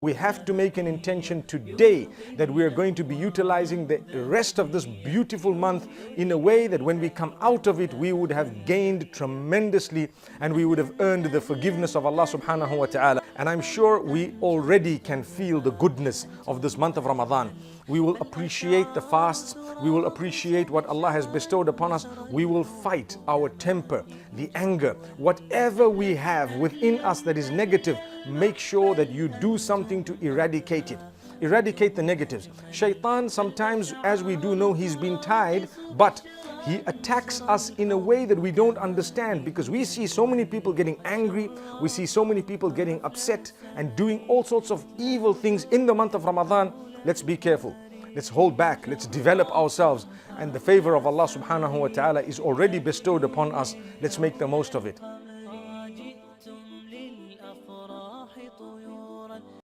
We have to make an intention today that we are going to be utilizing the rest of this beautiful month in a way that when we come out of it, we would have gained tremendously and we would have earned the forgiveness of Allah subhanahu wa ta'ala. And I'm sure we already can feel the goodness of this month of Ramadan. We will appreciate the fasts. We will appreciate what Allah has bestowed upon us. We will fight our temper, the anger, whatever we have within us that is negative. Make sure that you do something to eradicate it. Eradicate the negatives. Shaitan, sometimes, as we do know, he's been tied, but he attacks us in a way that we don't understand, because we see so many people getting angry, we see so many people getting upset and doing all sorts of evil things in the month of Ramadan. Let's be careful. Let's hold back. Let's develop ourselves. And the favor of Allah subhanahu wa ta'ala is already bestowed upon us. Let's make the most of it.